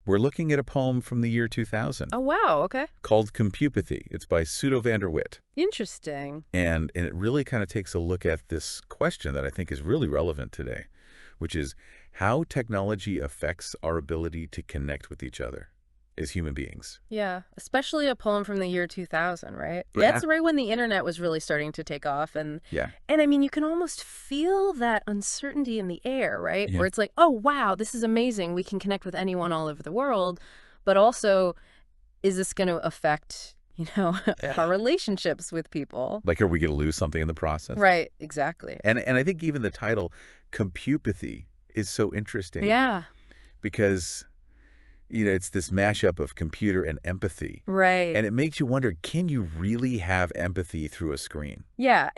We're looking at a poem from the year 2000 Oh, wow. Okay. called Compupathy. It's by Pseudo van der Wit. Interesting. And it really kind of takes a look at this question that I think is really relevant today, which is how technology affects our ability to connect with each other as human beings. Yeah. Especially a poem from the year 2000, right? Yeah. That's right when the internet was really starting to take off. Yeah. And I mean, you can almost feel that uncertainty in the air, right? Yeah. Where it's like, oh, wow, this is amazing. We can connect with anyone all over the world. But also, is this going to affect, our relationships with people? Like, are we going to lose something in the process? Right. Exactly. And I think even the title, Compupathy, is so interesting Yeah. because, it's this mashup of computer and empathy. Right. And it makes you wonder, can you really have empathy through a screen? Yeah.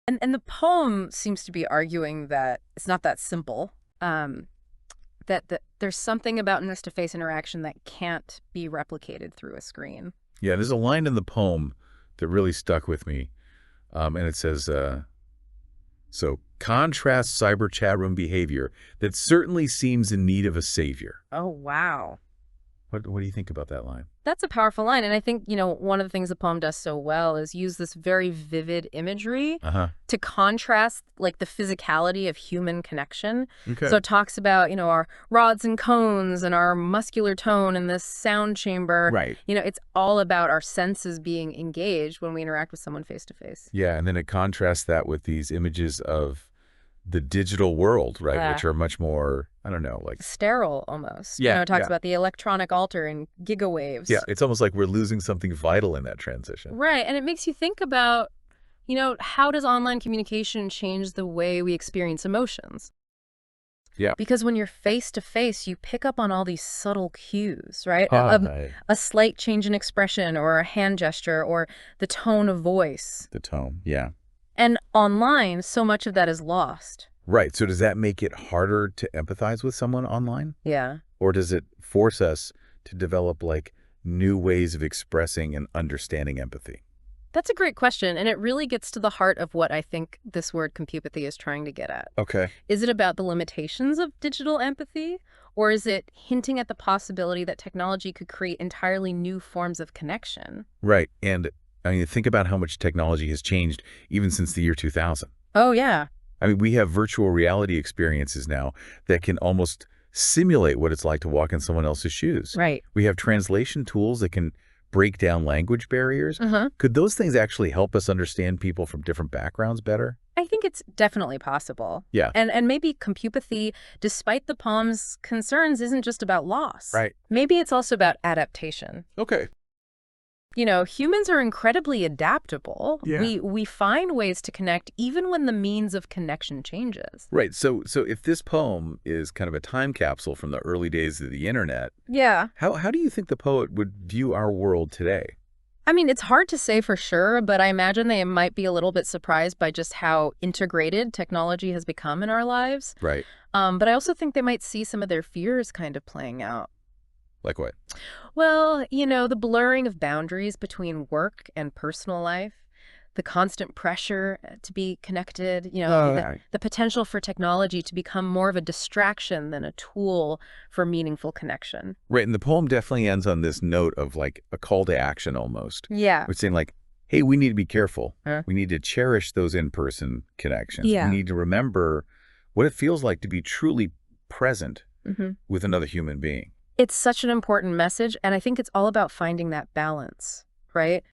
And the poem seems to be arguing that it's not that simple. That there's something about face-to-face interaction that can't be replicated through a screen. Yeah, there's a line in the poem that really stuck with me. And it says, so contrast cyber chat room behavior that certainly seems in need of a savior. Oh, wow. What do you think about that line? That's a powerful line. And I think, one of the things the poem does so well is use this very vivid imagery to contrast, like, the physicality of human connection. Okay. So it talks about, our rods and cones and our muscular tone and this sound chamber. Right. It's all about our senses being engaged when we interact with someone face to face. Yeah, and then it contrasts that with these images of the digital world, right, which are much more, I don't know, like sterile almost. Yeah, It talks about the electronic altar and gigawaves. Yeah, it's almost like we're losing something vital in that transition. Right, and it makes you think about, how does online communication change the way we experience emotions? Yeah. Because when you're face to face, you pick up on all these subtle cues, right? Right. A slight change in expression or a hand gesture or the tone of voice. The tone, yeah. And online, so much of that is lost. Right. So does that make it harder to empathize with someone online? Yeah. Or does it force us to develop like new ways of expressing and understanding empathy? That's a great question, and it really gets to the heart of what I think this word compupathy is trying to get at. Okay. Is it about the limitations of digital empathy, or is it hinting at the possibility that technology could create entirely new forms of connection? Right. And I mean, think about how much technology has changed even since the year 2000. Oh, yeah. I mean, we have virtual reality experiences now that can almost simulate what it's like to walk in someone else's shoes. Right. We have translation tools that can break down language barriers. Could those things actually help us understand people from different backgrounds better? I think it's definitely possible. Yeah. And maybe compupathy, despite the poem's concerns, isn't just about loss. Right. Maybe it's also about adaptation. Okay. Humans are incredibly adaptable. Yeah. We find ways to connect even when the means of connection changes. Right. So if this poem is kind of a time capsule from the early days of the internet, Yeah. how do you think the poet would view our world today? I mean, it's hard to say for sure, but I imagine they might be a little bit surprised by just how integrated technology has become in our lives. Right. But I also think they might see some of their fears kind of playing out. Like what? Well, the blurring of boundaries between work and personal life, the constant pressure to be connected, the potential for technology to become more of a distraction than a tool for meaningful connection. Right. And the poem definitely ends on this note of like a call to action almost. Yeah. It's saying like, hey, we need to be careful. Huh? We need to cherish those in-person connections. Yeah. We need to remember what it feels like to be truly present with another human being. It's such an important message, and I think it's all about finding that balance, right?